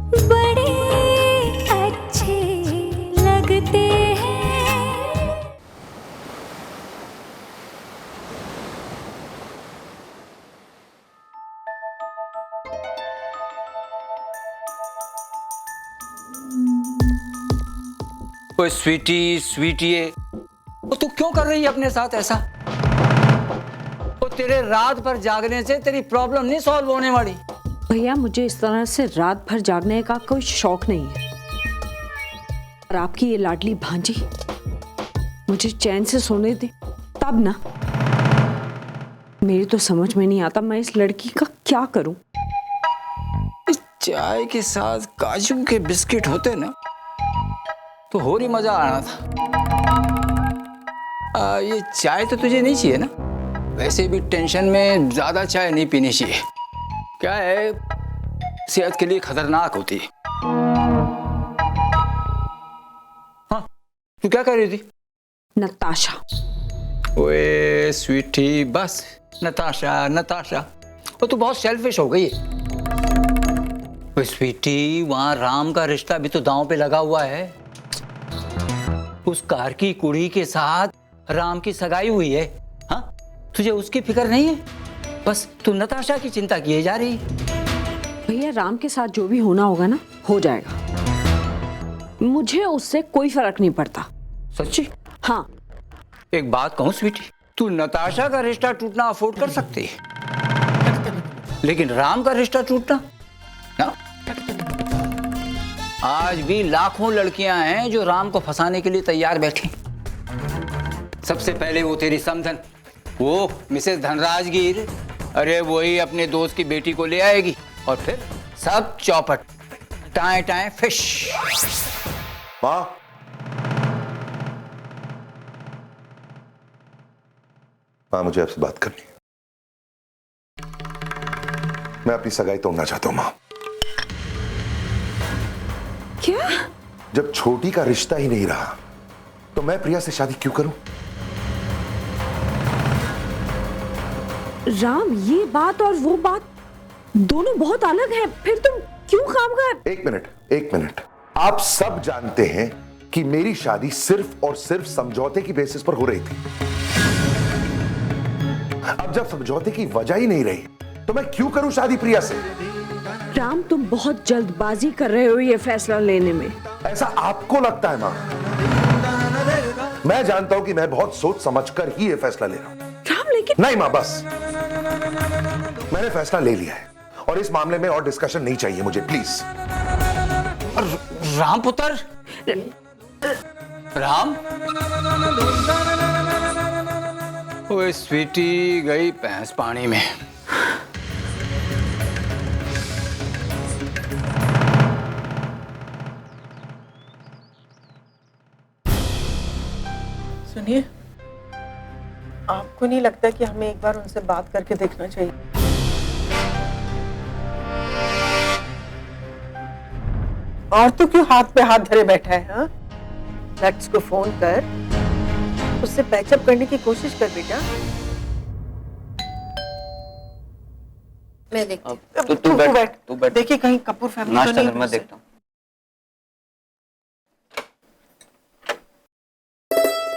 बड़े अच्छे लगते हैं। ओए स्वीटी स्वीटी, तो तू क्यों कर रही है अपने साथ ऐसा? तो तेरे रात भर जागने से तेरी प्रॉब्लम नहीं सॉल्व होने वाली। भैया मुझे इस तरह से रात भर जागने का कोई शौक नहीं है, और आपकी ये लाडली भांजी मुझे चैन से सोने दे तब ना। मेरी तो समझ में नहीं आता मैं इस लड़की का क्या करूं। चाय के साथ काजू के बिस्किट होते ना तो और ही मजा आना था। ये चाय तो तुझे नहीं चाहिए ना? वैसे भी टेंशन में ज्यादा चाय नहीं पीनी चाहिए, क्या है सेहत के लिए खतरनाक होती है। हाँ, तू क्या कर रही थी? नताशा। ओए स्वीटी, बस नताशा नताशा, और तू बहुत सेल्फिश हो गई है। ओए स्वीटी, वहां राम का रिश्ता भी तो दांव पे लगा हुआ है। उस कार की कुड़ी के साथ राम की सगाई हुई है। हाँ, तुझे उसकी फिक्र नहीं है? बस तू नताशा की चिंता किए जा रही। भैया राम के साथ जो भी होना होगा ना हो जाएगा, मुझे उससे कोई फर्क नहीं पड़ता। सच्ची? हाँ। एक बात कहूं स्वीटी, तू नताशा का रिश्ता टूटना अफोर्ड कर सकती है, लेकिन राम का रिश्ता टूटना ना। आज भी लाखों लड़कियां हैं जो राम को फंसाने के लिए तैयार बैठी। सबसे पहले वो तेरी समधन, वो मिसेस धनराजगीर, अरे वही अपने दोस्त की बेटी को ले आएगी और फिर सब चौपट, टाए टाए फिश। माँ, माँ मुझे आपसे बात करनी है। मैं अपनी सगाई तोड़ना चाहता हूँ माँ। क्या? जब छोटी का रिश्ता ही नहीं रहा तो मैं प्रिया से शादी क्यों करूं? राम, ये बात और वो बात दोनों बहुत अलग है, फिर तुम क्यों काम कर? एक मिनट, आप सब जानते हैं कि मेरी शादी सिर्फ और सिर्फ समझौते की बेसिस पर हो रही थी। अब जब समझौते की वजह ही नहीं रही तो मैं क्यों करूं शादी प्रिया से? राम, तुम बहुत जल्दबाजी कर रहे हो ये फैसला लेने में। ऐसा आपको लगता है मां? मैं जानता हूं कि मैं बहुत सोच समझकर ही ये फैसला ले रहा हूं। राम, लेकिन नहीं मां, बस मैंने फैसला ले लिया है और इस मामले में और डिस्कशन नहीं चाहिए मुझे, प्लीज। राम पुत्र, राम। ओए स्वीटी, गई भैंस पानी में। सुनिए, आपको नहीं लगता कि हमें एक बार उनसे बात करके देखना चाहिए? और तो क्यों हाथ पे हाथ धरे बैठा है? हाँ, लेट्स को फोन कर, उससे पैचअप करने की कोशिश कर बेटा। मैं देखती हूँ। तू बैठ। देखिए कहीं कपूर फैमिली तो नहीं। मैं देखता हूँ।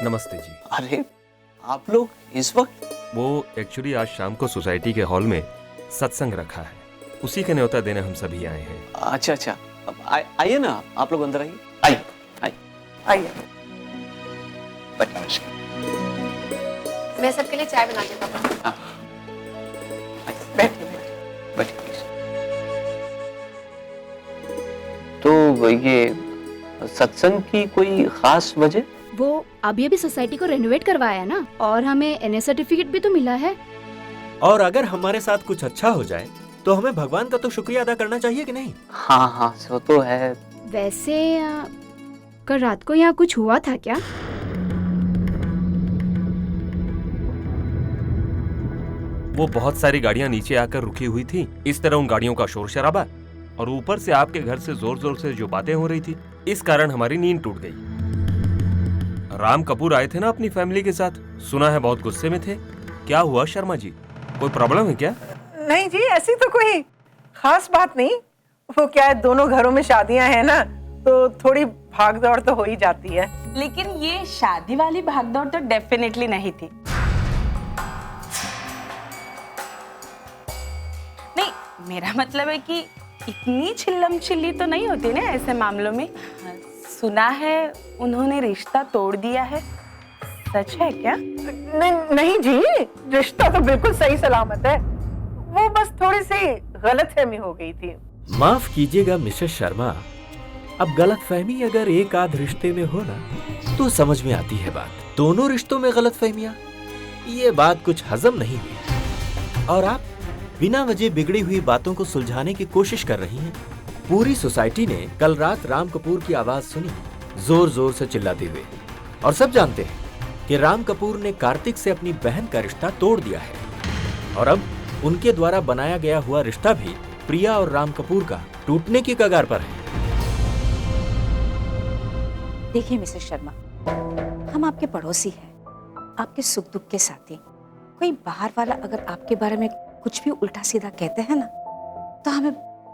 नमस्ते जी। अरे आप लोग इस वक्त? वो एक्चुअली आज शाम को सोसाइटी के हॉल में सत्संग रखा है, उसी के न्योता देने हम सभी आए हैं। अच्छा अच्छा, आइए ना, आप लोग अंदर आइए। आइए। मैं सबके लिए चाय बना देता हूँ। बैठिए। तो ये सत्संग की कोई खास वजह? वो अभी सोसाइटी को रेनोवेट करवाया है ना, और हमें एनए सर्टिफिकेट भी तो मिला है। और अगर हमारे साथ कुछ अच्छा हो जाए तो हमें भगवान का तो शुक्रिया अदा करना चाहिए कि नहीं? हाँ, वो तो है। वैसे कल रात को यहाँ कुछ हुआ था क्या? वो बहुत सारी गाड़ियां नीचे आकर रुकी हुई थी, इस तरह उन गाड़ियों का शोर शराबा, और ऊपर से आपके घर से जोर जोर से जो बातें हो रही थी, इस कारण हमारी नींद टूट गई। राम कपूर आए थे ना अपनी फैमिली के साथ, सुना है बहुत गुस्से में थे। क्या हुआ शर्मा जी, कोई प्रॉब्लम है क्या? नहीं जी, ऐसी तो कोई खास बात नहीं। वो क्या है, दोनों घरों में शादियां हैं ना, तो थोड़ी भागदौड़ तो हो ही जाती है। लेकिन ये शादी वाली भागदौड़ तो डेफिनेटली नहीं थी। नहीं, मेरा मतलब है कि इतनी चिल्लम चिल्ली तो नहीं होती ना ऐसे मामलों में। सुना है उन्होंने रिश्ता तोड़ दिया है, सच है क्या? नहीं जी, रिश्ता तो बिल्कुल सही सलामत है। वो बस थोड़ी सी गलतफहमी हो गई थी। माफ कीजिएगा मिसेस शर्मा, अब गलतफहमी अगर एक आध रिश्ते में हो ना तो समझ में आती है बात। दोनों रिश्तों में गलतफहमियां, ये बात कुछ हजम नहीं हुई। और आप बिना वजह बिगड़ी हुई बातों को सुलझाने की कोशिश कर रही हैं। पूरी सोसाइटी ने कल रात राम कपूर की आवाज सुनी, जोर जोर से चिल्लाते हुए, और सब जानते हैं कि राम कपूर ने कार्तिक से अपनी बहन का रिश्ता तोड़ दिया है। और अब उनके द्वारा बनाया गया हुआ रिश्ता भी प्रिया और राम कपूर का टूटने की कगार पर है। देखिए मिसेस शर्मा, हम आपके पड़ोसी हैं, आपके सुख दुख के साथी। कोई बाहर वाला अगर आपके बारे में कुछ भी उल्टा सीधा कहते हैं ना, तो हमें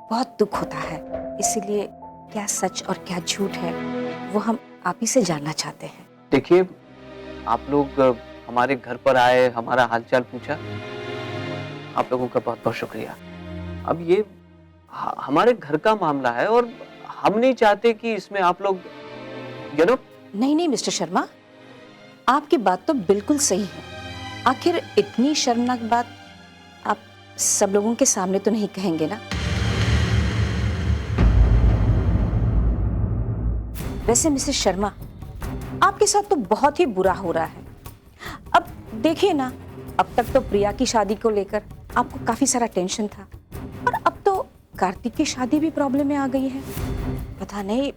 बहुत दुख होता है। इसीलिए क्या सच और क्या झूठ है वो हम आप ही से जानना चाहते हैं। देखिए, आप लोग हमारे घर पर आए, हमारा हालचाल पूछा, आप लोगों का बहुत बहुत शुक्रिया। अब ये हमारे घर का मामला है और हम नहीं चाहते कि इसमें आप लोग नहीं मिस्टर शर्मा, आपकी बात तो बिल्कुल सही है। आखिर इतनी शर्मनाक बात आप सब लोगों के सामने तो नहीं कहेंगे ना। वैसे मिसेस शर्मा, आपके साथ तो बहुत ही बुरा हो रहा है। अब देखिए ना, अब तक तो प्रिया की शादी को लेकर आपको काफी सारा टेंशन था, और अब तो कार्तिक की शादी भी प्रॉब्लम में आ गई है। पता नहीं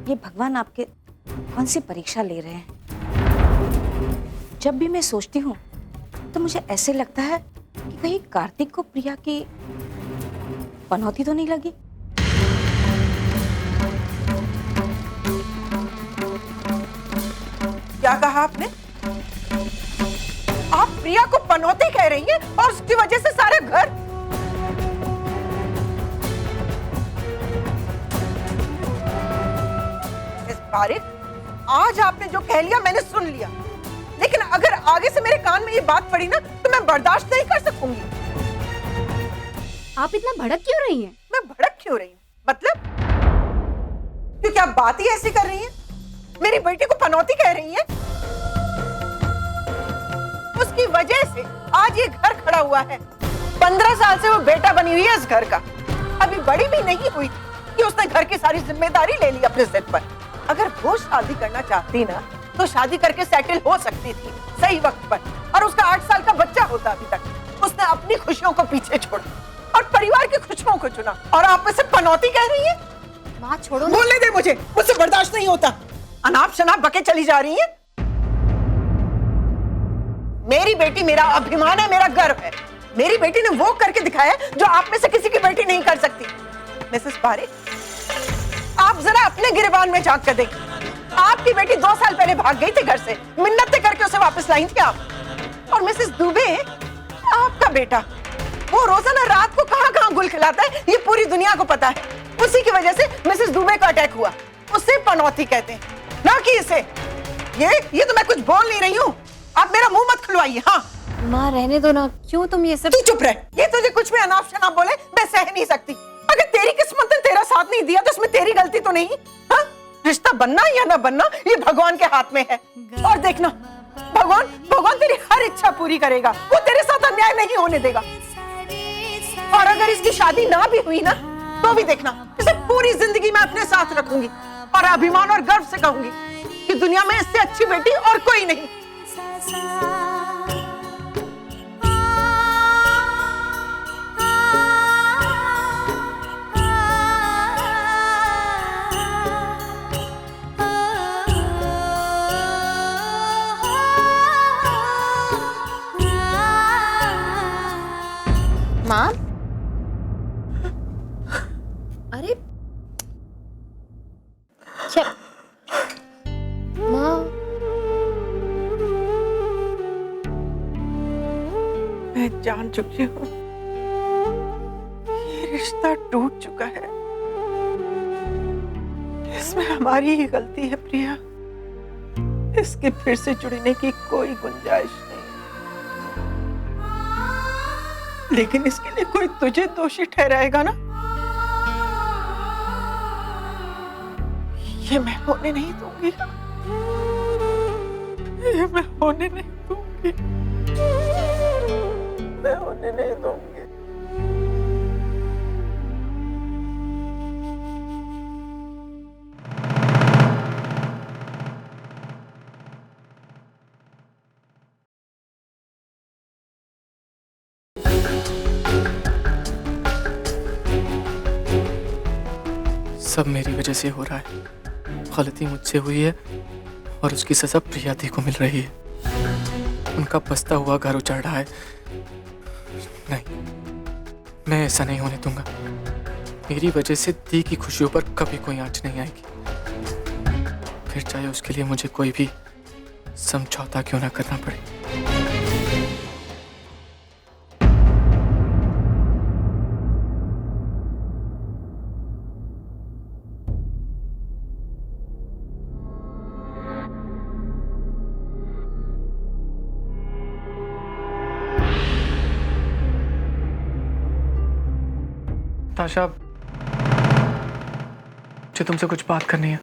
ये भगवान आपके कौन सी परीक्षा ले रहे हैं। जब भी मैं सोचती हूँ तो मुझे ऐसे लगता है कि कहीं कार्तिक को प्रिया की पनौती तो नहीं लगी। क्या कहा आपने? आप प्रिया को पनौती कह रही हैं और उसकी वजह से सारा घर। पारिक, आज आपने जो कह लिया मैंने सुन लिया, लेकिन अगर आगे से मेरे कान में ये बात पड़ी ना तो मैं बर्दाश्त नहीं कर सकूंगी। आप इतना भड़क क्यों रही हैं? मैं भड़क क्यों रही हूँ? मतलब क्योंकि आप बात ही ऐसी कर रही हैं, मेरी बेटी को पनौती कह रही हैं। उसकी वजह से आज ये घर खड़ा हुआ है। 15 साल से वो बेटा बनी हुई है इस घर का, अभी बड़ी भी नहीं हुई कि उसने घर की सारी जिम्मेदारी ले ली अपने सिर पर। अगर वो शादी करना चाहती ना तो शादी करके सेटल हो सकती थी सही वक्त पर, और उसका 8 साल का बच्चा होता अभी तक। उसने अपनी खुशियों को पीछे छोड़ा और परिवार की खुशियों को चुना, और आप इसे पनौती कह रही है? माँ छोड़ो, बोलने दे मुझे, मुझसे बर्दाश्त नहीं होता। अनाप शनाप बके चली जा रही है। मेरी बेटी मेरा अभिमान है, मेरा गर्व है। मेरी बेटी ने वो करके दिखाया जो आप में से किसी की बेटी नहीं कर सकती। मिसेस पारिक, आप जरा अपने गिरबान में झांक कर देखिए। आपकी बेटी 2 साल पहले भाग गई थी घर से, मिन्नतें करके उसे वापस लाई थी आप। और मिसेस दुबे, आपका बेटा, वो रोजाना रात को कहां गुल खिलाता है ये पूरी दुनिया को पता है। उसी की वजह से मिसेस दुबे का अटैक हुआ। उसे पनौती कहते हैं, ना कि इसे। ये तो मैं कुछ बोल नहीं रही हूँ, आप मेरा मुंह मत खुलवाइए। हाँ माँ रहने दो ना, क्यों तुम ये सब। तू चुप रह, ये तुझे कुछ भी अनाप शनाप बोले मैं सह नहीं सकती। अगर तेरी किस्मत ने तेरा साथ नहीं दिया तो इसमें तेरी गलती तो नहीं। हाँ? रिश्ता बनना या ना बनना ये भगवान के हाथ में है। और देखना, भगवान तेरी हर इच्छा पूरी करेगा, वो तेरे साथ अन्याय नहीं होने देगा। और अगर इसकी शादी ना भी हुई ना तो भी देखना, इसे पूरी जिंदगी मैं अपने साथ रखूंगी और अभिमान और गर्व से कहूंगी कि दुनिया में इससे अच्छी बेटी और कोई नहीं। माँ, अरे माँ, मैं जान चुकी हूँ ये रिश्ता टूट चुका है। इसमें हमारी ही गलती है प्रिया। इसके फिर से जुड़ने की कोई गुंजाइश नहीं, लेकिन इसके लिए कोई तुझे दोषी ठहराएगा ना, ये मैं होने नहीं दूंगी, ये मैं होने नहीं दूंगी, मैं होने नहीं दूंगी। सब मेरी वजह से हो रहा है। गलती मुझसे हुई है और उसकी सजा प्रिया दी को मिल रही है। उनका बसता हुआ घर उजाड़ रहा है। नहीं, मैं ऐसा नहीं होने दूंगा। मेरी वजह से दी की खुशियों पर कभी कोई आंच नहीं आएगी, फिर चाहे उसके लिए मुझे कोई भी समझौता क्यों ना करना पड़े। ताशा, मुझे तुमसे कुछ बात करनी है।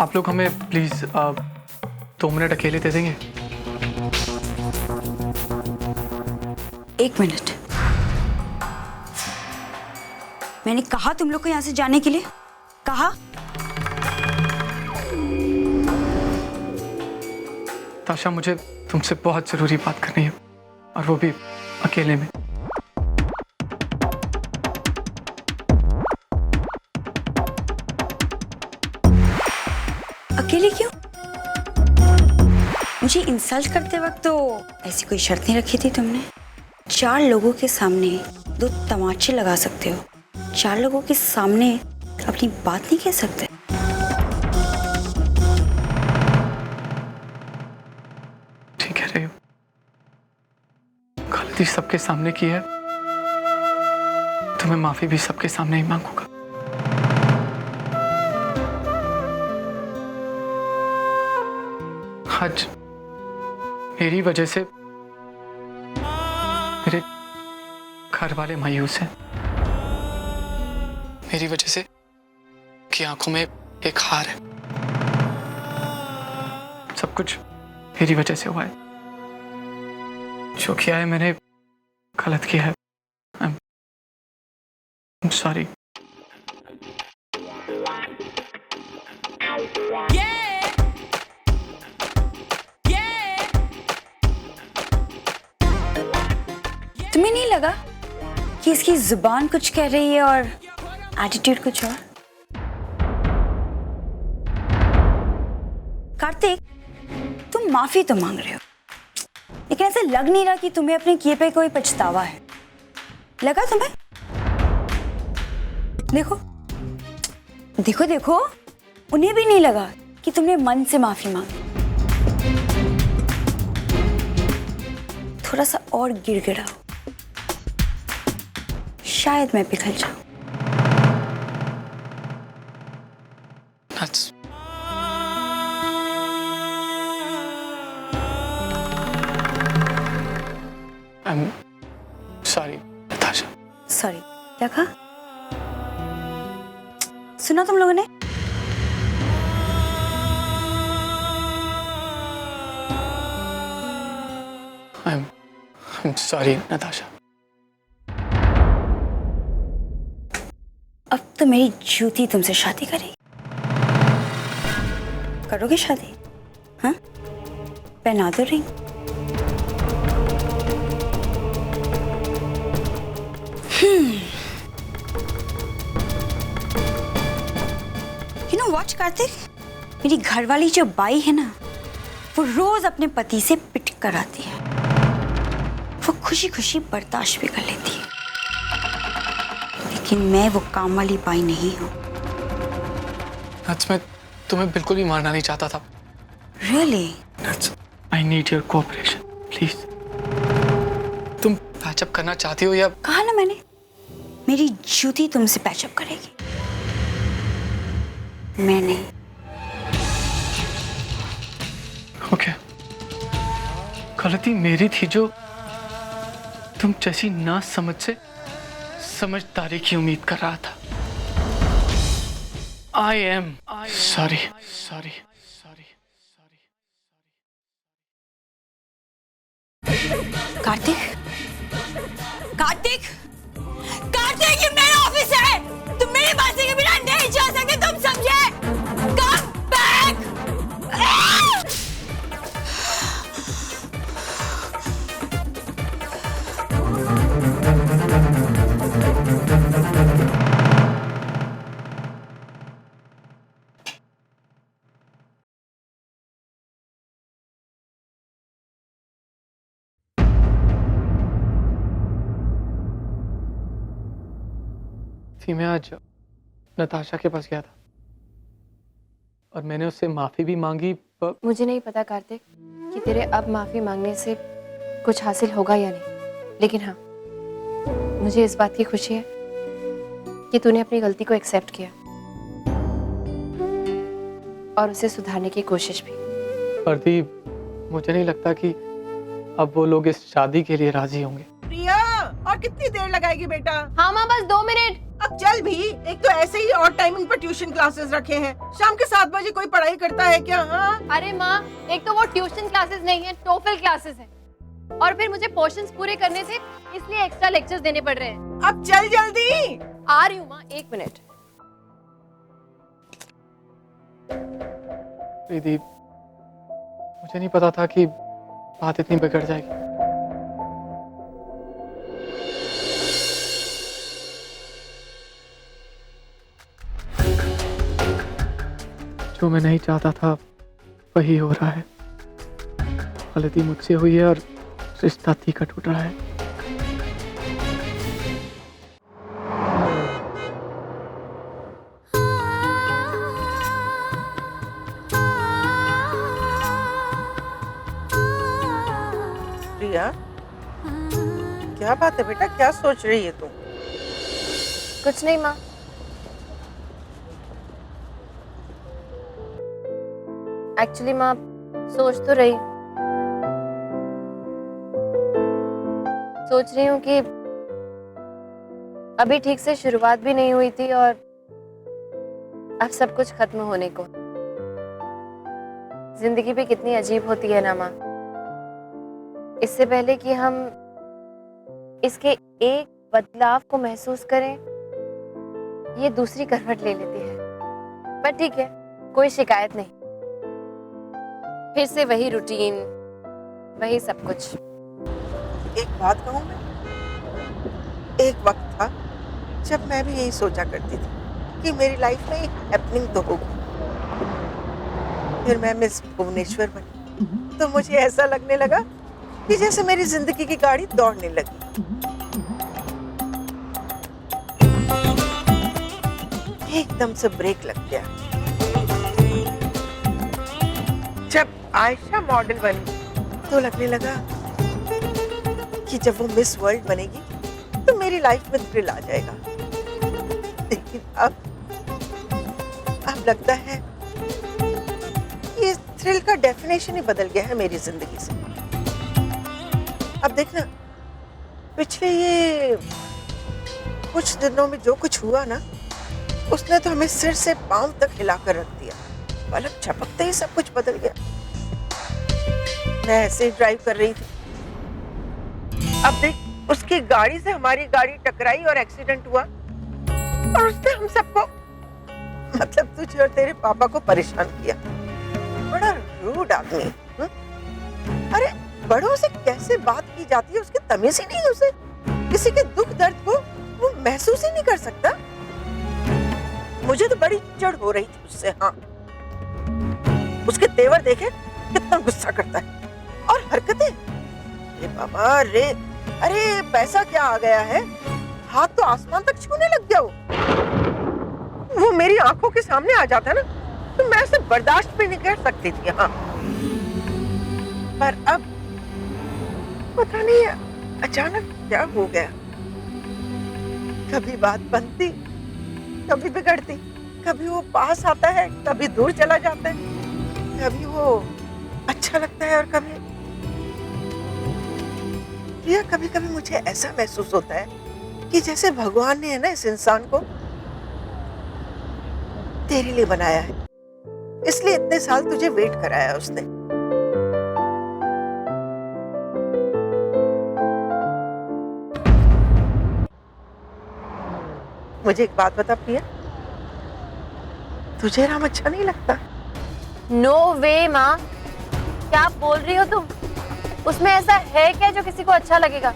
आप लोग हमें प्लीज 2 मिनट अकेले दे देंगे? 1 मिनट। मैंने कहा तुम लोग को यहाँ से जाने के लिए, कहा। ताशा, मुझे तुमसे बहुत जरूरी बात करनी है, और वो भी अकेले में। अकेले क्यों? मुझे इंसल्ट करते वक्त तो ऐसी कोई शर्त नहीं रखी थी तुमने। 4 लोगों के सामने 2 तमाचे लगा सकते हो, 4 लोगों के सामने अपनी बात नहीं कह सकते। गलती सबके सामने की है, तुम्हें माफी भी सबके सामने ही मांगूंगा। आज मेरी वजह से मेरे घर वाले मायूस हैं। मेरी वजह से की आंखों में एक हार है। सब कुछ मेरी वजह से हुआ है। जो किया है मैंने गलत किया है। I'm sorry. तुम्हें नहीं लगा कि इसकी जुबान कुछ कह रही है और एटीट्यूड कुछ और? कार्तिक, तुम माफी तो मांग रहे हो, लेकिन ऐसा लग नहीं रहा कि तुम्हें अपने किए पे कोई पछतावा है। लगा तुम्हें? देखो देखो देखो, उन्हें भी नहीं लगा कि तुमने मन से माफी मांगी। थोड़ा सा और गिड़गिड़ाओ, शायद मैं पिघल जाऊं। I'm sorry, Natasha. सॉरी। क्या कहा? सुना तुम लोगों ने? I'm sorry, Natasha. अब तो मेरी जूती तुमसे शादी करेगी। करोगे शादी? हाँ? पहना दो ring. You know what, Kartik? मेरी घरवाली जो बाई है ना, वो रोज अपने पति से पिट कर आती है। वो खुशी खुशी बर्दाश्त भी कर लेती है, लेकिन मैं वो काम वाली बाई नहीं हूँ। मैं तुम्हें बिल्कुल भी मारना नहीं चाहता था। Really? I need your cooperation, please. तुम पैचअप करना चाहती हो या? कहा ना मैंने, मेरी जूती तुमसे पैचअप करेगी, मैं नहीं। ओके, गलती मेरी थी जो तुम जैसी ना समझ से समझदारी की उम्मीद कर रहा था। I am sorry. Kartik, Kartik, Kartik, ये मेरा ऑफिस है। तुम मेरी मर्जी के बिना नहीं जा सकते, तुम समझे? Come back! मैं आज नताशा के पास गया था और मैंने उससे माफी भी मांगी, पर मुझे नहीं पता कार्तिक कि तेरे अब माफी मांगने से कुछ हासिल होगा या नहीं, लेकिन हाँ, मुझे इस बात की खुशी है कि तूने अपनी गलती को एक्सेप्ट किया और उसे सुधारने की कोशिश भी। प्रदीप, मुझे नहीं लगता कि अब वो लोग इस शादी के लिए राजी होंगे। प्रिया, और कितनी देर लगाएगी बेटा? हाँ माँ, बस 2 मिनट। अब चल भी, एक तो ऐसे ही और टाइमिंग पर ट्यूशन क्लासेस रखे हैं। शाम के 7 बजे कोई पढ़ाई करता है क्या? हाँ? अरे माँ, एक तो वो ट्यूशन क्लासेस नहीं है, टोफल क्लासेस हैं, और फिर मुझे पोर्शंस पूरे करने थे, इसलिए एक्स्ट्रा लेक्चर्स देने पड़ रहे हैं। अब चल जल्दी। आ रही हूँ माँ, 1 मिनट। प्रदीप, मुझे नहीं पता था कि बात इतनी बिगड़ जाएगी। जो मैं नहीं चाहता था वही हो रहा है। गलती मुझसे हुई है और रिश्ता तीखा टूट रहा है। प्रिया, क्या बात है बेटा? क्या सोच रही है तुम? कुछ नहीं माँ। एक्चुअली माँ, सोच तो रही हूँ कि अभी ठीक से शुरुआत भी नहीं हुई थी और अब सब कुछ खत्म होने को। जिंदगी भी कितनी अजीब होती है ना माँ। इससे पहले कि हम इसके एक बदलाव को महसूस करें, ये दूसरी करवट ले लेती है। पर ठीक है, कोई शिकायत नहीं। फिर से वही रूटीन, वही सब कुछ। एक बात कहूँ मैं, एक वक्त था जब मैं भी यही सोचा करती थी कि मेरी लाइफ में एक हैपनिंग तो होगी। फिर मैं मिस भुवनेश्वर बनी तो मुझे ऐसा लगने लगा कि जैसे मेरी जिंदगी की गाड़ी दौड़ने लगी। एकदम से ब्रेक लग गया। जब आयशा मॉडल बनी तो लगने लगा कि जब वो मिस वर्ल्ड बनेगी तो मेरी लाइफ में थ्रिल आ जाएगा। लेकिन अब लगता है ये थ्रिल का डेफिनेशन ही बदल गया है मेरी जिंदगी से। अब देखना, पिछले ये कुछ दिनों में जो कुछ हुआ ना, उसने तो हमें सिर से पांव तक हिलाकर रख दिया। पलक झपकते ही सब कुछ बदल गया। मैं ऐसे ही ड्राइव कर रही थी, अब देख, उसकी गाड़ी से हमारी गाड़ी टकराई और एक्सीडेंट हुआ और उसने हम सबको, मतलब तुझे और तेरे पापा को परेशान किया। बड़ा रूड आदमी। अरे बड़ों से कैसे बात की जाती है, उसकी तमीज ही नहीं है उसे। किसी के दुख दर्द को वो महसूस ही नहीं कर सकता। मुझे तो बड़ी चिढ़ हो रही थी उससे। हाँ, उसके तेवर देखे कितना गुस्सा करता है और हरकतें। अरे बाबा रे, अरे पैसा क्या आ गया है, हाथ तो आसमान तक छूने लग गया। वो मेरी आंखों के सामने आ जाता ना तो मैं उसे बर्दाश्त भी नहीं कर सकती थी। हाँ, पर अब पता नहीं अचानक क्या हो गया? कभी बात बनती, कभी बिगड़ती, कभी वो पास आता है, कभी दूर चला जाता है, कभी वो अच्छा लगता है और कभी प्रिया, कभी कभी मुझे ऐसा महसूस होता है कि जैसे भगवान ने है ना इस इंसान को तेरे लिए बनाया है, इसलिए इतने साल तुझे वेट कराया उसने। मुझे एक बात बता प्रिया, तुझे राम अच्छा नहीं लगता? नो वे माँ, क्या बोल रही हो तुम? उसमें ऐसा है क्या जो किसी को अच्छा लगेगा?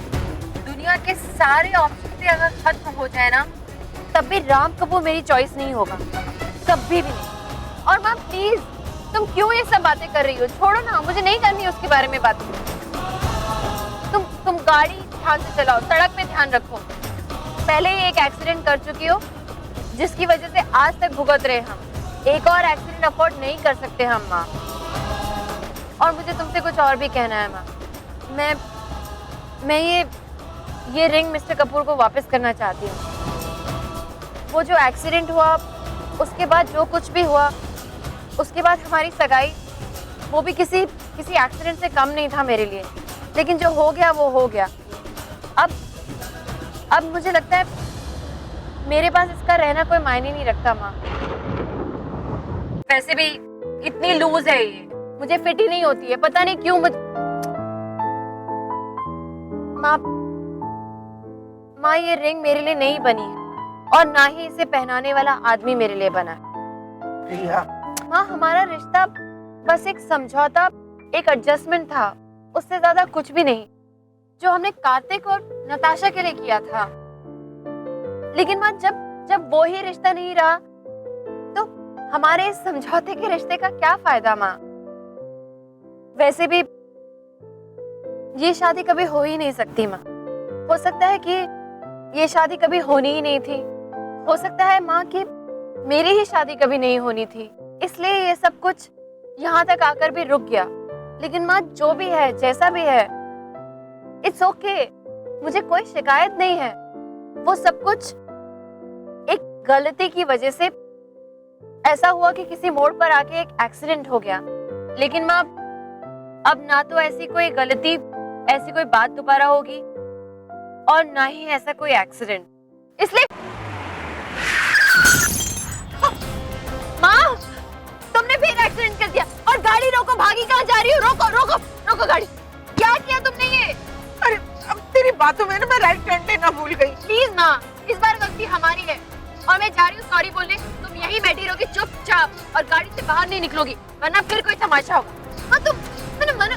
दुनिया के सारे ऑप्शन अगर खत्म हो जाए ना, तब भी राम कपूर मेरी चॉइस नहीं होगा, कभी भी नहीं। और माँ प्लीज, तुम क्यों ये सब बातें कर रही हो? छोड़ो ना, मुझे नहीं करनी उसके बारे में बात। तुम गाड़ी ध्यान से चलाओ, सड़क पे ध्यान रखो। पहले ही एक एक्सीडेंट कर चुकी हो जिसकी वजह से आज तक भुगत रहे हम। एक और एक्सीडेंट अफोर्ड नहीं कर सकते हम माँ। और मुझे तुमसे कुछ और भी कहना है माँ। मैं ये रिंग मिस्टर कपूर को वापस करना चाहती हूँ। वो जो एक्सीडेंट हुआ, उसके बाद जो कुछ भी हुआ, उसके बाद हमारी सगाई, वो भी किसी एक्सीडेंट से कम नहीं था मेरे लिए। लेकिन जो हो गया वो हो गया। अब मुझे लगता है मेरे पास इसका रहना कोई मायने नहीं रखता माँ। वैसे भी इतनी लूज है ये, मुझे फिट ही नहीं होती है, पता नहीं क्यों। माँ ये रिंग मेरे लिए नहीं बनी है और ना ही इसे पहनाने वाला आदमी मेरे लिए बना है। प्रिया, माँ हमारा रिश्ता बस एक समझौता, एक एडजस्टमेंट था, उससे ज्यादा कुछ भी नहीं, जो हमने कार्तिक और नताशा के लिए किया था। लेकिन माँ जब वो ही रिश्ता नहीं रहा तो हमारे इस समझौते के रिश्ते का क्या फायदा माँ? वैसे भी ये शादी कभी हो ही नहीं सकती माँ। हो सकता है कि ये शादी कभी होनी ही नहीं थी। हो सकता है माँ कि मेरी ही शादी कभी नहीं होनी थी, इसलिए ये सब कुछ यहाँ तक आकर भी रुक गया। लेकिन माँ जो भी है, जैसा भी है, इट्स ओके। मुझे कोई शिकायत नहीं है। वो सब कुछ एक गलती की वजह से ऐसा हुआ कि किसी मोड़ पर आके एक एक्सीडेंट हो गया। लेकिन माँ अब ना तो ऐसी कोई गलती, ऐसी कोई बात दोबारा होगी और ना ही ऐसा कोई एक्सीडेंट। इसलिए माँ, तुमने फिर एक्सीडेंट कर दिया। और गाड़ी रोको, भागी कहाँ जा रही हो? रोको रोको रोको गाड़ी। क्या किया तुमने ये? अरे अब तेरी बातों में ना मैं राइट टर्न लेना भूल गई। प्लीज माँ, इस बार गलती हमारी है और मैं जा रही हूँ सॉरी बोलने। तुम यहीं बैठी रहोगी चुपचाप और गाड़ी से बाहर नहीं निकलोगी, वरना फिर कोई तमाशा होगा। हाँ मैंने मना।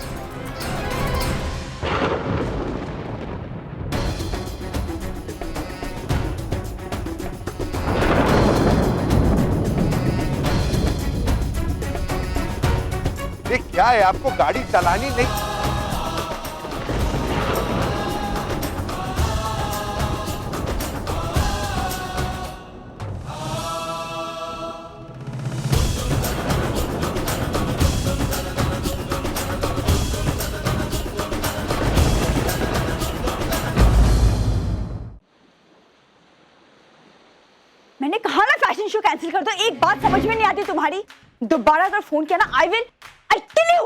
ये क्या है, आपको गाड़ी चलानी नहीं? मैंने कहा ना फैशन शो कैंसिल कर दो। एक बात समझ में नहीं आती तुम्हारी। दोबारा अगर फोन किया ना, आई किल यू।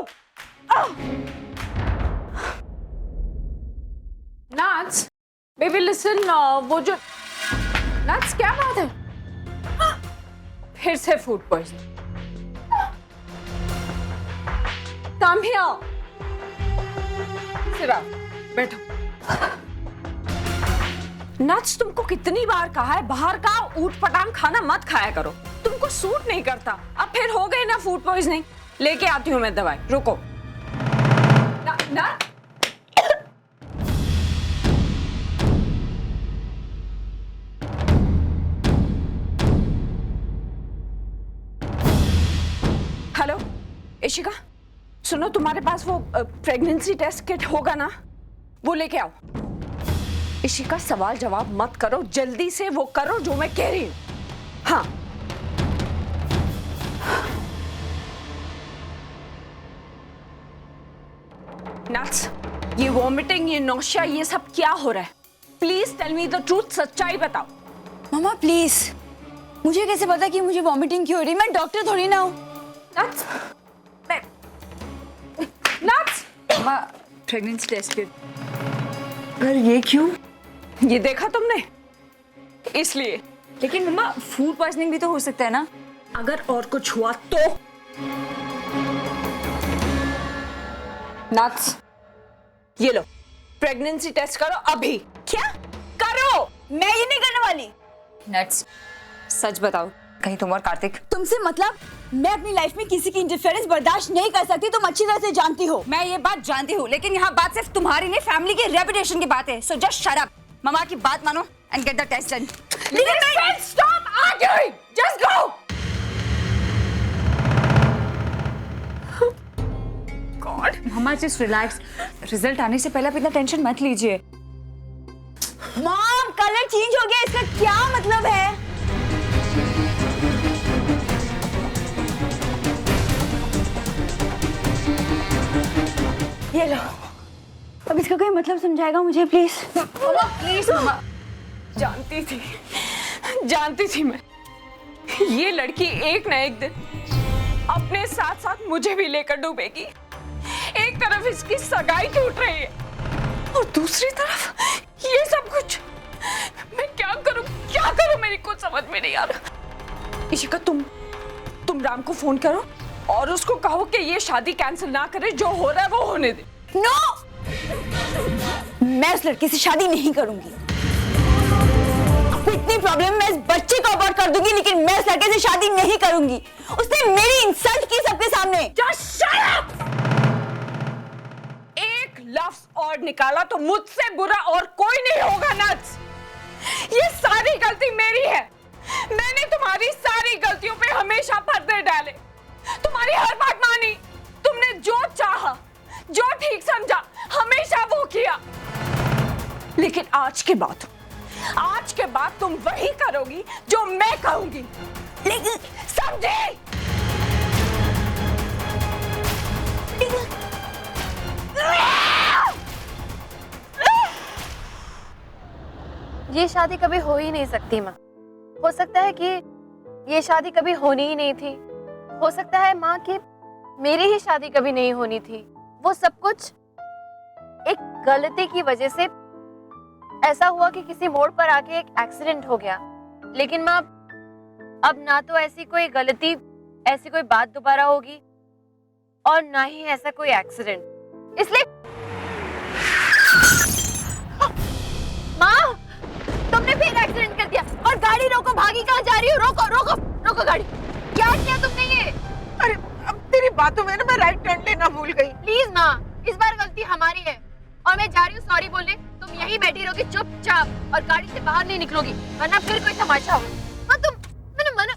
नाच, बेबी लिसन, वो जो नाच, क्या बात है? फिर से फूड पॉइजन। कम हियर, सिरा, बैठो। नाच, तुमको कितनी बार कहा है बाहर का ऊट पटांग खाना मत खाया करो, तुमको सूट नहीं करता। अब फिर हो गई ना फूड पॉइजनिंग। लेके आती हूँ मैं दवाई, रुको। ना हेलो इशिका, सुनो, तुम्हारे पास वो प्रेगनेंसी टेस्ट किट होगा ना, वो लेके आओ। इशिका, सवाल जवाब मत करो, जल्दी से वो करो जो मैं कह रही हूं। हाँ नाच, ये वॉमिटिंग, ये नौशिया, ये सब क्या हो रहा है? Please tell me the truth, सच्चाई बताओ। मामा प्लीज, मुझे कैसे पता कि मुझे वॉमिटिंग क्यों हो रही? मैं डॉक्टर थोड़ी ना हूँ। मामा प्रेगनेंसी टेस्ट के पर ये क्यों? ये देखा तुमने? इसलिए। लेकिन मम्मा फूड पॉइजनिंग भी तो हो सकता है ना? अगर और कुछ हुआ तो? नट्स, ये लो प्रेगनेंसी टेस्ट करो अभी। क्या करो? मैं ये नहीं करने वाली। नट्स, सच बताओ, कहीं तुम और कार्तिक? तुमसे मतलब? मैं अपनी लाइफ में किसी की इंटरफेरेंस बर्दाश्त नहीं कर सकती, तुम अच्छी तरह से जानती हो। मैं ये बात जानती हूँ, लेकिन यहाँ बात सिर्फ तुम्हारी नहीं, फैमिली की रेपुटेशन की बात है। So just shut up. Mamma की बात मानो and get the test done. Stop arguing, just go. God, mamma just relax. Result आने से पहले आप इतना टेंशन मत लीजिए। मॉम, कलर चेंज हो गया, इसका क्या मतलब है? ये लो, अब इसका कोई मतलब समझाएगा मुझे प्लीज? Mamma please. मम्मा जानती थी मैं, ये लड़की एक ना एक दिन अपने साथ साथ मुझे भी लेकर डूबेगी। एक तरफ इसकी सगाई टूट रही है और दूसरी तरफ ये सब कुछ। मैं क्या करूं मेरी कुछ समझ में नहीं आ रहा। इशिका, तुम राम को फोन करो और उसको कहो कि ये शादी कैंसिल ना करे, जो हो रहा है वो होने दे। नो, मैं उस लड़की से शादी नहीं करूंगी। इतनी प्रॉब्लम, मैं इस बच्चे को अबॉर्ट कर दूंगी, लेकिन मैं उस लड़के से शादी नहीं करूंगी। उसने मेरी इंसल्ट की सबके सामने। Just shut up! एक लफ्ज और निकाला तो मुझसे बुरा और कोई नहीं होगा नट्स। ये सारी गलती मेरी है। मैंने तुम्हारी सारी गलतियों पे हमेशा पर्दे डाले, तुम्हारी हर बात मानी, तुमने जो चाहा, जो ठीक समझा, हमेशा वो किया। लेकिन आज के बाद तुम वही करोगी जो मैं कहूंगी। लेकिन समझे? ये शादी कभी हो ही नहीं सकती माँ। हो सकता है कि ये शादी कभी होनी ही नहीं थी। हो सकता है माँ कि मेरी ही शादी कभी नहीं होनी थी। वो सब कुछ एक गलती की वजह से ऐसा हुआ कि किसी मोड़ पर आके एक एक्सीडेंट हो गया। लेकिन माँ, अब ना तो ऐसी कोई गलती, ऐसी कोई बात दोबारा होगी और ना ही ऐसा कोई एक्सीडेंट। इसलिए माँ, तुमने फिर एक्सीडेंट कर दिया। और गाड़ी रोको, भागी कहाँ जा रही हो? रोको रोको रोको गाड़ी। क्या किया तुमने ये? अरे अब तेरी बातों में ना मैं राइट टर्न लेना भूल गई। प्लीज माँ, इस बार गलती हमारी है और मैं जा रही हूँ सॉरी बोलने। तुम यहीं बैठी रहोगी चुपचाप और गाड़ी से बाहर नहीं निकलोगी, वरना फिर कोई तमाशा हो। हाँ मैंने मना।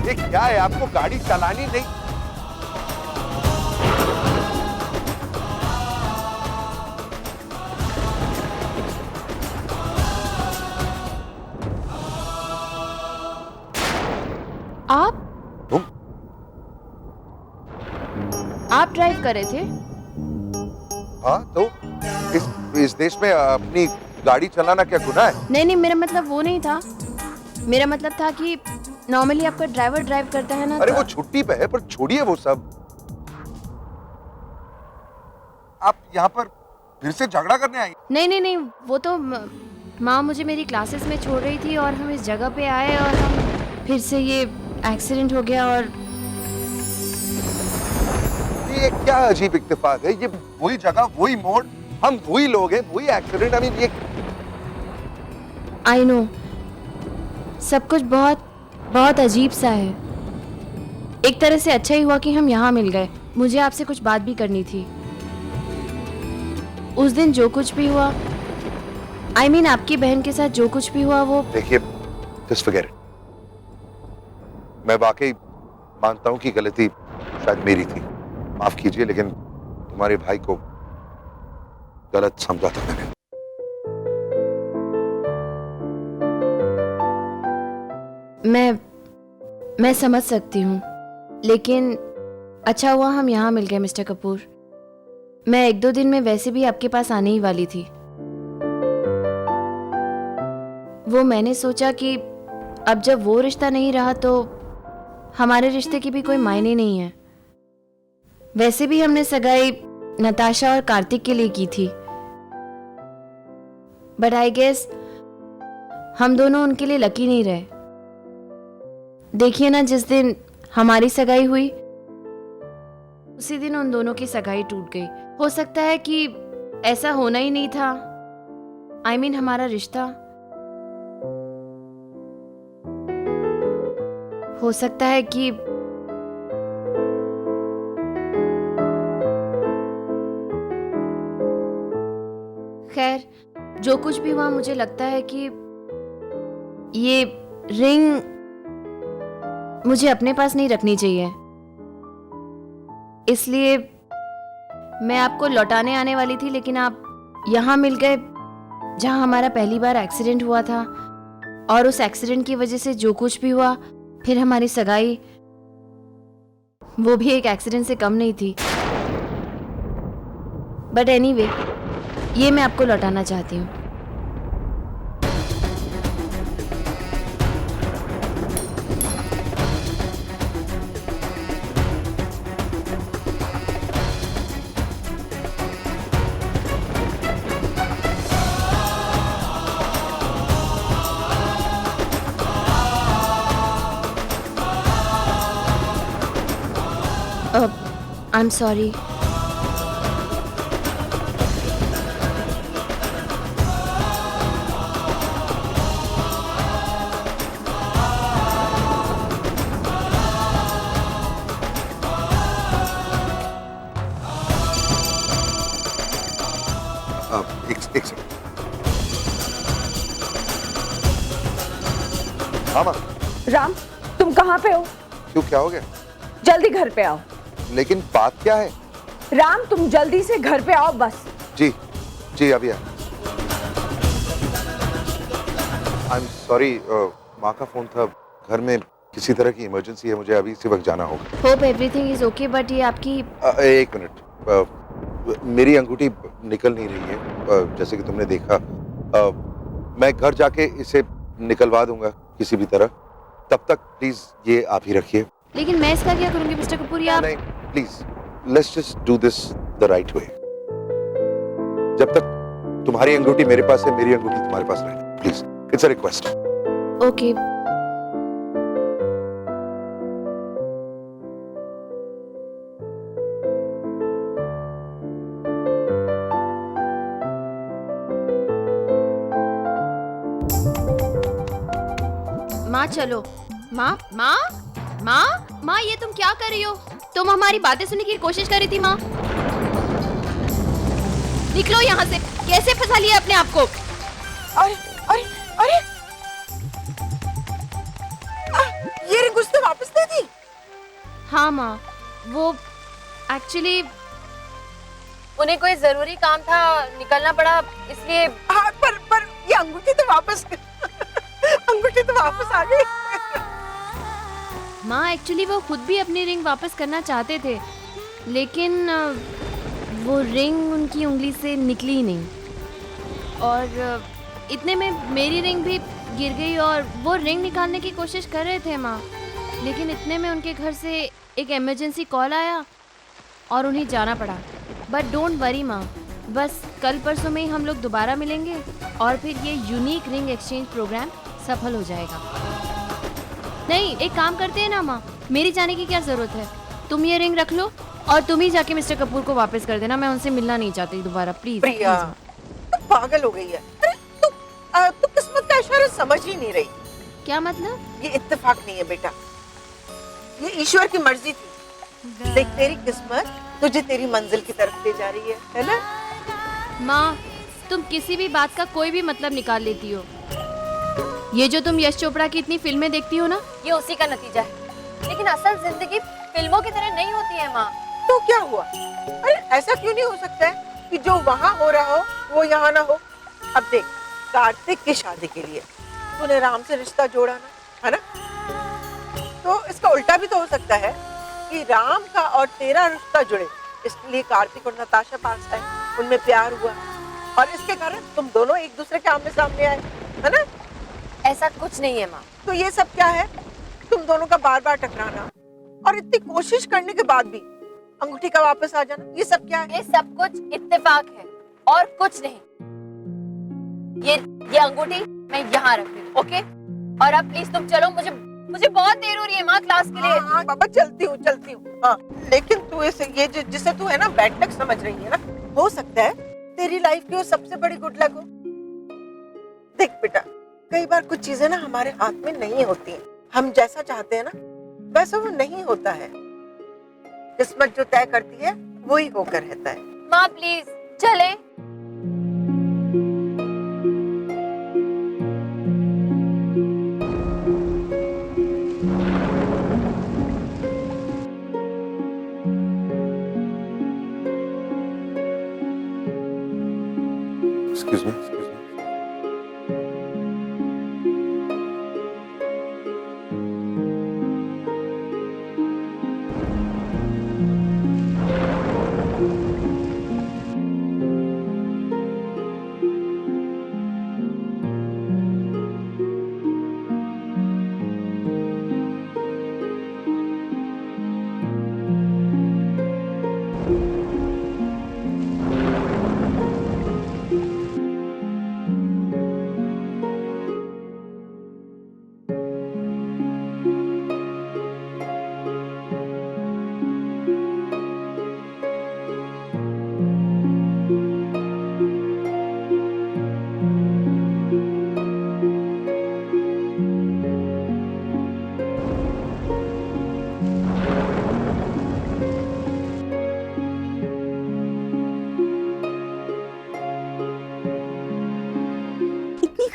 ये क्या है, आपको गाड़ी चलानी नहीं? आप ड्राइव कर रहे थे? हाँ, तो इस देश में अपनी गाड़ी चलाना क्या गुनाह है? नहीं, मेरा मतलब वो नहीं था। मेरा मतलब था कि नॉर्मली आपका ड्राइवर ड्राइव करता है ना। अरे वो छुट्टी पे है, पर छोड़िए वो सब। आप यहाँ पर फिर से झगड़ा करने आई? नहीं, वो तो माँ मुझे मेरी क्लासेस में छोड़ रही थी और हम इस जगह पे आए और हम फिर से ये एक्सीडेंट हो गया। और ये क्या अजीब इत्तेफाक है? ये वही जगह, वही मोड़, हम वही लोग हैं, वही एक्सीडेंट। आई मीन ये आई नो, सब कुछ बहुत अजीब सा है। एक तरह से अच्छा ही हुआ कि हम यहाँ मिल गए। मुझे आपसे कुछ बात भी करनी थी। उस दिन जो कुछ भी हुआ, आई मीन आपकी बहन के साथ जो कुछ भी हुआ, वो देखिए, जस्ट फॉरगेट इट। मैं वाकई मानता हूँ कि गलती शायद मेरी थी, माफ कीजिए, लेकिन तुम्हारे भाई को गलत समझा था मैंने। मैं समझ सकती हूँ, लेकिन अच्छा हुआ हम यहाँ मिल गए मिस्टर कपूर। मैं 1-2 दिन में वैसे भी आपके पास आने ही वाली थी। वो मैंने सोचा कि अब जब वो रिश्ता नहीं रहा तो हमारे रिश्ते की भी कोई मायने नहीं है। वैसे भी हमने सगाई नताशा और कार्तिक के लिए की थी, बट आई गेस हम दोनों उनके लिए लकी नहीं रहे। देखिए ना, जिस दिन हमारी सगाई हुई उसी दिन उन दोनों की सगाई टूट गई। हो सकता है कि ऐसा होना ही नहीं था। I mean, हमारा रिश्ता हो सकता है कि खैर, जो कुछ भी हुआ, मुझे लगता है कि ये रिंग मुझे अपने पास नहीं रखनी चाहिए। इसलिए मैं आपको लौटाने आने वाली थी, लेकिन आप यहाँ मिल गए जहाँ हमारा पहली बार एक्सीडेंट हुआ था, और उस एक्सीडेंट की वजह से जो कुछ भी हुआ, फिर हमारी सगाई, वो भी एक एक्सीडेंट से कम नहीं थी। बट एनीवे, ये मैं आपको लौटाना चाहती हूँ। I'm sorry. एक सेकंड। हाँ माँ। राम, तुम कहाँ पे हो? क्यों, क्या हो गया? जल्दी घर पे आओ। लेकिन बात क्या है? राम, तुम जल्दी से घर पे आओ बस। जी जी, अभी आ। आई एम सॉरी, माँ का फोन था, घर में किसी तरह की इमरजेंसी है, मुझे अभी इसी वक्त जाना होगा। Hope everything is okay, but ये आपकी एक मिनट, मेरी अंगूठी निकल नहीं रही है, जैसे कि तुमने देखा। मैं घर जाके इसे निकलवा दूंगा किसी भी तरह। तब तक प्लीज ये आप ही रखिए। लेकिन मैं इसका क्या करूंगी मिस्टर कपूर? नहीं, please let's just do this the right way. जब तक तुम्हारी अंगूठी मेरे पास है, मेरी अंगूठी तुम्हारे पास रहे, please, it's a request. Okay. माँ चलो। माँ माँ माँ माँ, ये तुम क्या कर रही हो? तुम हमारी बातें सुनने की कोशिश कर रही थी। माँ निकलो यहाँ से। कैसे फंसा लिया अपने आप को? अरे अरे अरे, ये रिंग उसने वापस दे दी? हाँ माँ, वो एक्चुअली उन्हें कोई जरूरी काम था, निकलना पड़ा, इसलिए। हाँ, पर ये अंगूठी तो वापस अंगूठी तो वापस आ गई। माँ एक्चुअली वो खुद भी अपनी रिंग वापस करना चाहते थे, लेकिन वो रिंग उनकी उंगली से निकली ही नहीं, और इतने में मेरी रिंग भी गिर गई और वो रिंग निकालने की कोशिश कर रहे थे माँ, लेकिन इतने में उनके घर से एक इमरजेंसी कॉल आया और उन्हें जाना पड़ा। बट डोंट वरी माँ, बस कल परसों में ही हम लोग दोबारा मिलेंगे और फिर ये यूनिक रिंग एक्सचेंज प्रोग्राम सफल हो जाएगा। नहीं, एक काम करते हैं ना माँ, मेरी जाने की क्या जरूरत है, तुम ये रिंग रख लो और तुम ही जाके मिस्टर कपूर को वापस कर देना। मैं उनसे मिलना नहीं चाहती दोबारा, प्लीज। प्रिया, तू पागल हो गई है। अरे तू किस्मत का इशारा समझ ही नहीं रही। क्या मतलब? ये इत्तेफाक नहीं है बेटा, ये ईश्वर की मर्जी थी। देख, तेरी किस्मत तुझे तेरी मंजिल की तरफ ले जा रही है ना? माँ, तुम किसी भी बात का कोई भी मतलब निकाल लेती हो। ये जो तुम यश चोपड़ा की इतनी फिल्में देखती हो ना, ये उसी का नतीजा है। लेकिन असल जिंदगी फिल्मों की तरह नहीं होती है माँ। तो क्या हुआ? अरे ऐसा क्यों नहीं हो सकता है कि जो वहां हो रहा हो वो यहाँ ना हो। अब देख, कार्तिक की शादी के लिए तूने राम से रिश्ता जोड़ा ना, है ना? तो इसका उल्टा भी तो हो सकता है कि राम का और तेरा रिश्ता जुड़े, इसलिए कार्तिक और नताशा पास आए, उनमें प्यार हुआ और इसके कारण तुम दोनों एक दूसरे के आमने सामने आए, है ना? ऐसा कुछ नहीं है माँ। तो ये सब क्या है? तुम दोनों का बार बार टकराना और इतनी कोशिश करने के बाद भी अंगूठी का वापस आ जाना, ये सब क्या है? ये सब कुछ इत्तेफाक है और कुछ नहीं। ये अंगूठी मैं यहाँ रख रही हूँ, ओके? और अब प्लीज तुम चलो, मुझे बहुत देर हो रही है माँ क्लास के लिए। हाँ बाबा, चलती हूँ। हाँ, लेकिन तू इसे ये जिसे तू है ना बैड लक समझ रही है ना, हो सकता है तेरी लाइफ की वो सबसे बड़ी गुड लक हो। देख बेटा, कई बार कुछ चीजें ना हमारे हाथ में नहीं होती हैं। हम जैसा चाहते हैं ना वैसा वो नहीं होता है। किस्मत जो तय करती है वही होकर रहता है। माँ प्लीज चले। Excuse me.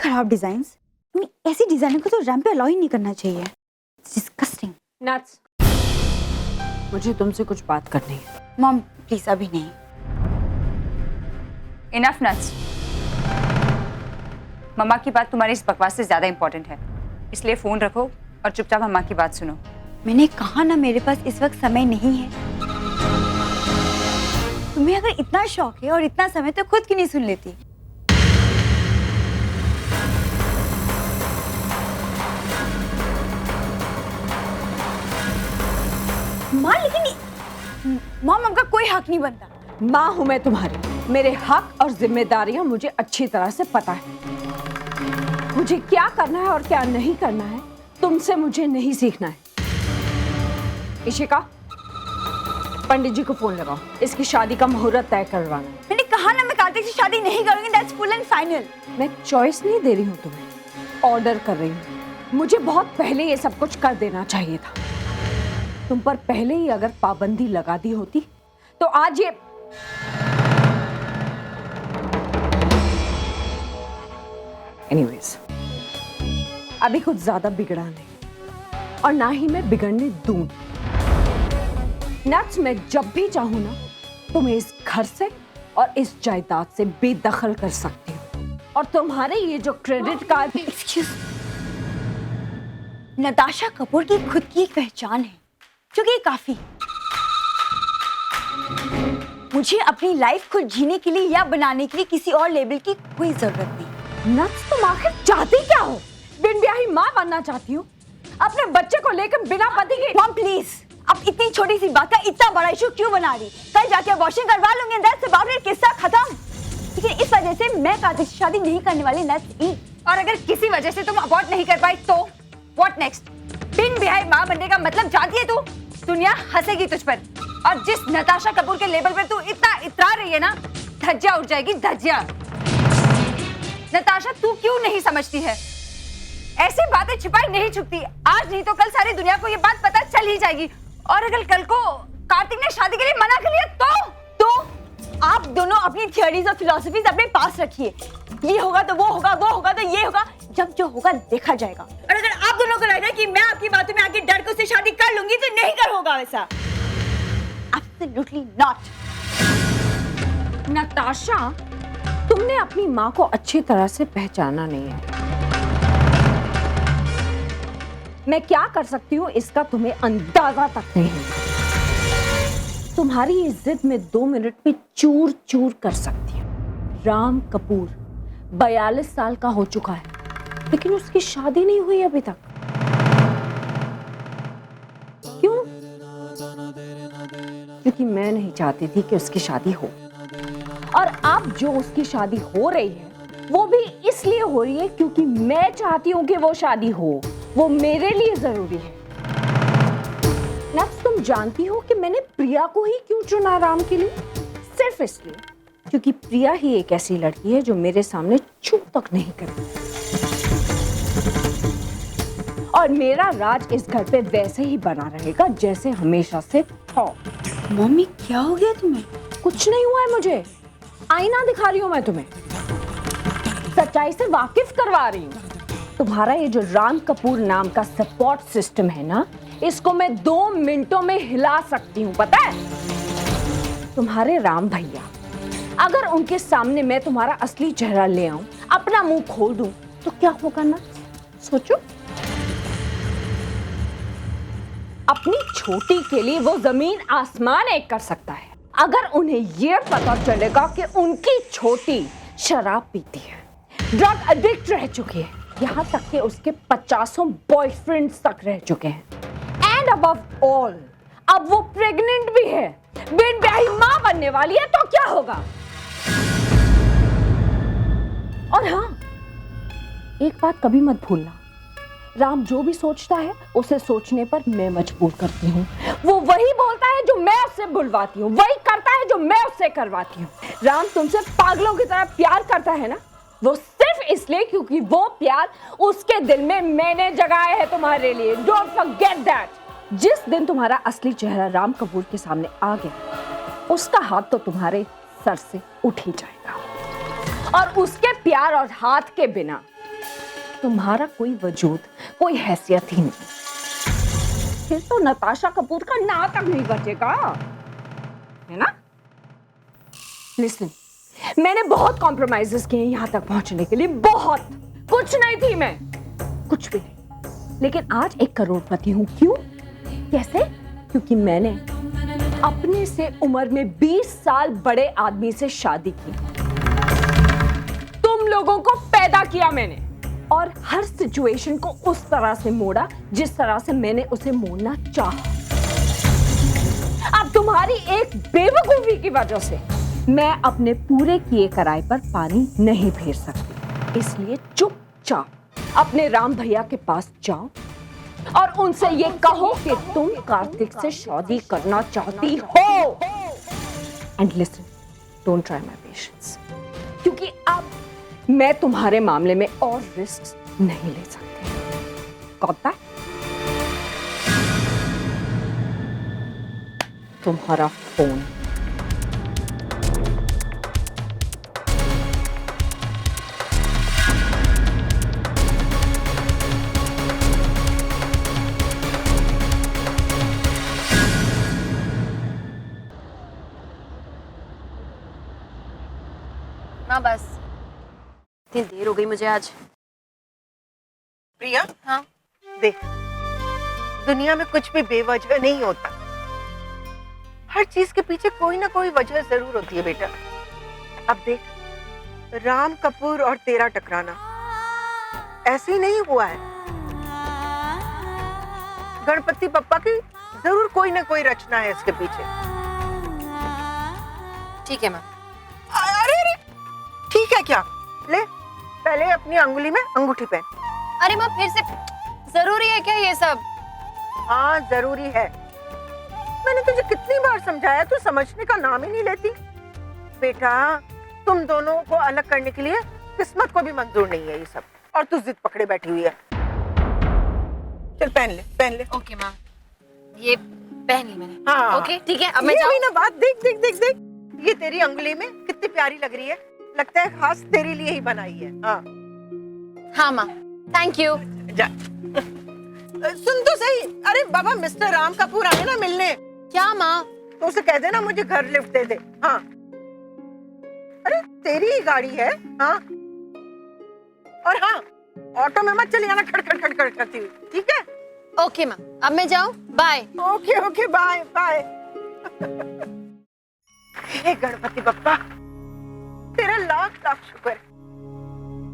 खराब डिजाइन्स, ऐसी डिजाइनिंग को तो रैंप पे अलाउ ही नहीं करना चाहिए। डिस्गस्टिंग। नट्स, मुझे तुमसे कुछ बात करनी है। मॉम प्लीज अभी नहीं। Enough nuts. मम्मा की बात तुम्हारी इस बकवास से ज्यादा इंपॉर्टेंट है, इसलिए फोन रखो और चुपचाप मम्मा की बात सुनो। मैंने कहा ना मेरे पास इस वक्त समय नहीं है। तुम्हें अगर इतना शौक है और इतना समय तो खुद क्यों नहीं सुन लेती? माँ लेकिन मॉम हमका कोई हक नहीं बनता। माँ हूं मैं तुम्हारी, मेरे हक और जिम्मेदारियां मुझे अच्छी तरह से पता है। मुझे क्या करना है और क्या नहीं करना है तुमसे मुझे नहीं सीखना है। इशिका, पंडित जी को फोन लगाओ, इसकी शादी का मुहूर्त तय करवाना। मैंने कहा ना मैं कार्तिक से शादी नहीं करूंगी, दैट्स फुल एंड फाइनल। मैं चॉइस नहीं दे रही हूँ तुम्हें, ऑर्डर कर रही हूँ। मुझे बहुत पहले ये सब कुछ कर देना चाहिए था। तुम पर पहले ही अगर पाबंदी लगा दी होती तो आज ये एनीवेज, अभी कुछ ज्यादा बिगड़ा नहीं और ना ही मैं बिगड़ने दूंगी। नट्स, मैं जब भी चाहूं ना तुम्हें इस घर से और इस जायदाद से बेदखल कर सकती हूँ। और तुम्हारे ये जो credit card, excuse, Natasha Kapoor की खुद की एक पहचान है जो कि काफी। मुझे अपनी लाइफ खुद जीने के लिए या बनाने के लिए किसी और लेबल की कोई जरूरत नहीं। नट्स, तुम आखिर चाहती क्या हो? बिन ब्याही माँ बनना चाहती हो? अपने बच्चे को लेकर बिना पति के? मॉम प्लीज, अब इतनी छोटी सी बात का इतना बड़ा इशू क्यों बना रही? कल जाके अबॉर्शन करवा लूंगी, दैट्स अबाउट इट, किस्सा खत्म। लेकिन इस वजह से मैं कार्तिक से शादी नहीं करने वाली, दैट्स इट। और अगर किसी वजह से तुम अबॉर्ट नहीं कर पाई तो व्हाट नेक्स्ट? बिन ब्याही माँ बनने का मतलब जानती है तू? दुनिया हंसेगी तुझ पर। और जिस नताशा कपूर के लेवल पर तू इतना इतरा रही है ना, धज्जियां उड़ जाएगी, धज्जियां। नताशा, तू क्यों नहीं समझती है? ऐसी बातें छिपाई नहीं छुपती। आज नहीं तो कल सारी दुनिया को ये बात पता चल ही जाएगी। और अगर कल को कार्तिक ने शादी के लिए मना कर लिया तो आप दोनों अपनी थियरीज और फिलॉसफीज अपने पास रखिए। ये होगा तो वो होगा, वो होगा तो ये होगा, जब जो होगा देखा जाएगा। और अगर आप दोनों को लग रहा है कि मैं आपकी बातों में आके डर के उससे शादी कर लूंगी तो नहीं कर होगा वैसा। Absolutely not. नताशा, तुमने अपनी माँ को अच्छी तरह से पहचाना नहीं है। मैं क्या कर सकती हूँ इसका तुम्हें अंदाजा तक नहीं है। तुम्हारी इस जिद में 2 मिनट में चूर चूर कर सकती हूँ। राम कपूर 42 साल का हो चुका है, लेकिन उसकी शादी नहीं हुई अभी तक। क्यों? क्योंकि मैं नहीं चाहती थी कि उसकी शादी हो, और अब जो उसकी शादी हो रही है वो भी इसलिए हो रही है क्योंकि मैं चाहती हूँ कि वो शादी हो। वो मेरे लिए जरूरी है। नेक्स्ट, तुम जानती हो कि मैंने प्रिया को ही क्यों चुना राम के लिए? सिर्फ इसलिए क्योंकि प्रिया ही एक ऐसी लड़की है जो मेरे सामने चुप तक नहीं करती, और मेरा राज इस घर पे वैसे ही बना रहेगा जैसे हमेशा से था। मम्मी क्या हो गया तुम्हें? कुछ नहीं हुआ है मुझे, आईना दिखा रही हूँ मैं तुम्हें, सच्चाई से वाकिफ करवा रही हूँ। तुम्हारा ये जो राम कपूर नाम का सपोर्ट सिस्टम है ना, इसको मैं 2 मिनटों में हिला सकती हूँ, पता है? तुम्हारे राम भैया, अगर उनके सामने मैं तुम्हारा असली चेहरा ले आऊं, अपना मुंह खोल दूं, तो क्या होगा ना? सोचो। अपनी छोटी के लिए वो जमीन आसमान एक कर सकता है। अगर उन्हें ये पता चलेगा कि उनकी छोटी शराब पीती है, ड्रग एडिक्ट रह चुकी है, यहाँ तक कि उसके 50 बॉयफ्रेंड्स तक रह चुके हैं, एंड अबव ऑल अब वो प्रेग्नेंट भी है, बिन ब्याही माँ बनने वाली है, तो क्या होगा? और हाँ, एक बात कभी मत भूलना, राम जो भी सोचता है उसे सोचने पर मैं मजबूर करती हूँ। वो वही बोलता है जो मैं उससे बुलवाती हूँ, वही करता है जो मैं उससे करवाती हूँ। राम तुमसे पागलों की तरह प्यार करता है ना, वो सिर्फ इसलिए क्योंकि वो प्यार उसके दिल में मैंने जगाया है तुम्हारे लिए। Don't forget that. जिस दिन तुम्हारा असली चेहरा राम कपूर के सामने आ गया, उसका हाथ तो तुम्हारे सर से उठ ही जाएगा, और उसके प्यार और हाथ के बिना तुम्हारा कोई वजूद, कोई हैसियत ही नहीं। फिर तो नताशा कपूर का नाम तक नहीं बचेगा, है ना? लिसन, मैंने बहुत कॉम्प्रोमाइजेस किए यहाँ तक पहुंचने के लिए, बहुत। कुछ नहीं थी मैं, कुछ भी नहीं, लेकिन आज एक करोड़पति हूं। क्यों? कैसे? क्योंकि मैंने अपने से उम्र में 20 साल बड़े आदमी से शादी की। तुम लोगों को पैदा किया मैंने, और हर सिचुएशन को उस तरह से मोड़ा जिस तरह से मैंने उसे मोड़ना चाहा। अब तुम्हारी एक बेवकूफी की वजह से मैं अपने पूरे किए कराए पर पानी नहीं फेर सकती, इसलिए चुपचाप अपने राम भैया के पास जाओ और उनसे ये कहो कि तुम कार्तिक से शादी करना चाहती हो। And listen, don't try my patience, क्योंकि अब मैं तुम्हारे मामले में और रिस्क नहीं ले सकती। Got that? तुम्हारा फोन। माँ बस, इतनी देर हो गई मुझे आज। प्रिया, हाँ देख, दुनिया में कुछ भी बेवजह नहीं होता, हर चीज के पीछे कोई ना कोई वजह जरूर होती है बेटा। अब देख, राम कपूर और तेरा टकराना ऐसे ही नहीं हुआ है, गणपति पप्पा की जरूर कोई ना कोई रचना है इसके पीछे। ठीक है माँ। अरे अरे, ठीक है क्या? ले, पहले अपनी अंगुली में अंगूठी पहन। अरे माँ, फिर से जरूरी है क्या ये सब? हाँ जरूरी है। मैंने तुझे कितनी बार समझाया, तू समझने का नाम ही नहीं लेती। बेटा, तुम दोनों को अलग करने के लिए किस्मत को भी मंजूर नहीं है ये सब, और तू जिद पकड़े बैठी हुई है। चल पहन ले, पहन ले। ओके माँ, ये पहन ली मैंने। हाँ ओके ठीक है, अब मैं ये भी जाऊँ? ना बात, देख देख देख देख, ये तेरी अंगुली में कितनी प्यारी लग रही है, लगता है खास तेरे लिए ही बनाई है। हाँ हाँ माँ, थैंक यू। जा। सुन तो सही, अरे बाबा, मिस्टर राम कपूर आए ना मिलने। क्या माँ? तो उसे कह देना मुझे घर लिफ्ट दे दे। हाँ तेरी ही गाड़ी है। हाँ, और हाँ, ऑटो में मत चली आना खड़खड़ खड़खड़ करती हुई, ठीक है? ओके माँ, अब मैं जाऊँ? Bye. Okay okay, bye bye. हे गणपति बप्पा, तेरा लाख लाख शुक्र है,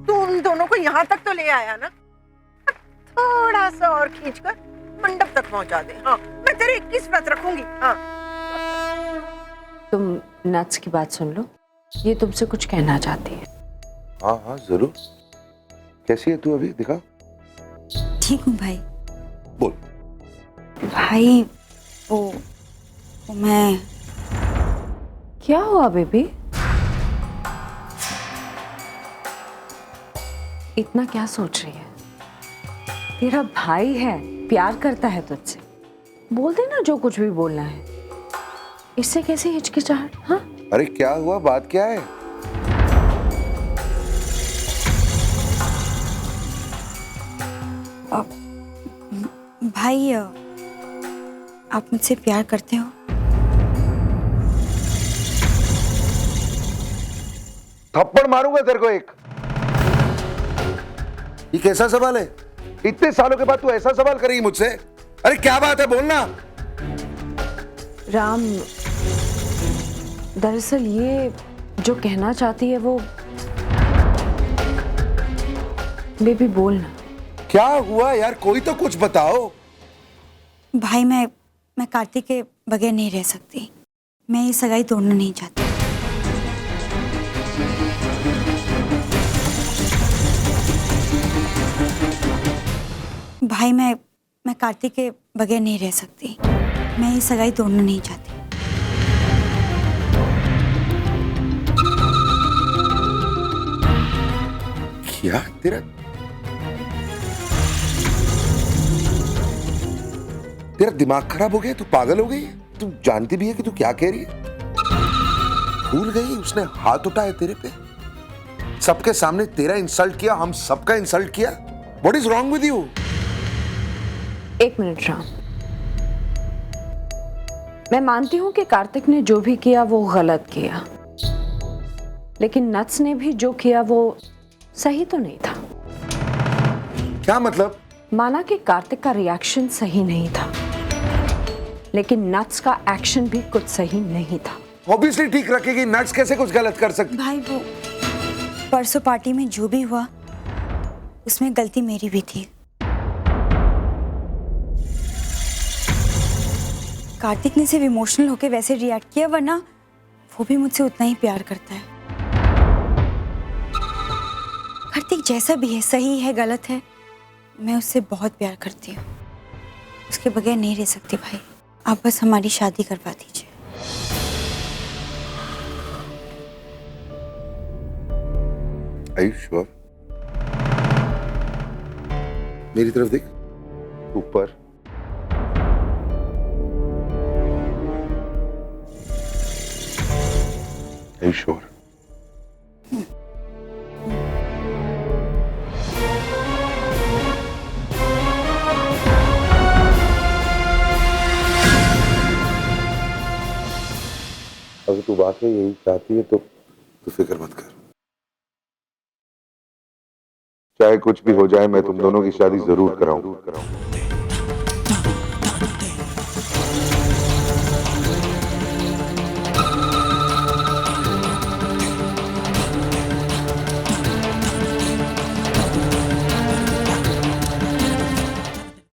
तू उन दोनों को यहाँ तक तो ले आया ना। थोड़ा सा और खींचकर मंडप तक पहुंचा दे। हाँ, मैं तेरी 21 व्रत रखूंगी। हाँ, तुम नट्स की बात सुन लो, ये तुमसे कुछ कहना चाहती है। हाँ हाँ जरूर। कैसी है तू अभी? दिखा। ठीक हूँ भाई। बोल। भाई वो मैं। क्या हुआ बेबी? इतना क्या सोच रही है? तेरा भाई है, प्यार करता है तुझसे, बोल दे ना जो कुछ भी बोलना है। इससे कैसे हिचकिचाहट? हाँ, अरे क्या हुआ, बात क्या है? भाई आप मुझसे प्यार करते हो? थप्पड़ मारूंगा तेरे को एक। ये कैसा सवाल है? इतने सालों के बाद तू ऐसा सवाल करेगी मुझसे? अरे क्या बात है, बोलना। राम, दरअसल ये जो कहना चाहती है वो। बेबी बोलना। क्या हुआ यार, कोई तो कुछ बताओ। भाई मैं कार्तिक के बगैर नहीं रह सकती। मैं ये सगाई तोड़ना नहीं चाहती। भाई मैं कार्तिक के बगैर नहीं रह सकती। मैं ये सगाई तोड़ना नहीं चाहती। क्या तेरा दिमाग खराब हो गया? तू पागल हो गई? तू जानती भी है कि तू क्या कह रही है? भूल गई उसने हाथ उठाया तेरे पे, सबके सामने तेरा इंसल्ट किया, हम सबका इंसल्ट किया। What is wrong with you? एक मिनट राम, मैं मानती हूं कि कार्तिक ने जो भी किया वो गलत किया, लेकिन नट्स ने भी जो किया वो सही तो नहीं था। क्या मतलब? माना कि कार्तिक का रिएक्शन सही नहीं था, लेकिन नट्स का एक्शन भी कुछ सही नहीं था। ऑब्वियसली ठीक रखेगी, नट्स कैसे कुछ गलत कर सकती? भाई वो परसों पार्टी में जो भी हुआ उसमें गलती मेरी भी थी। कार्तिक ने सिर्फ इमोशनल होके वैसे रिएक्ट किया, वरना वो भी मुझसे उतना ही प्यार करता है। कार्तिक जैसा भी है, सही है गलत है, मैं उससे बहुत प्यार करती हूँ। उसके बगैर नहीं रह सकती भाई। आप बस हमारी शादी करवा दीजिए। Are you sure? मेरी तरफ देख, ऊपर। Are you sure? अगर तू वाकई यही चाहती है तो फिक्र मत कर। चाहे कुछ भी हो जाए, मैं तुम दोनों की शादी जरूर कराऊं।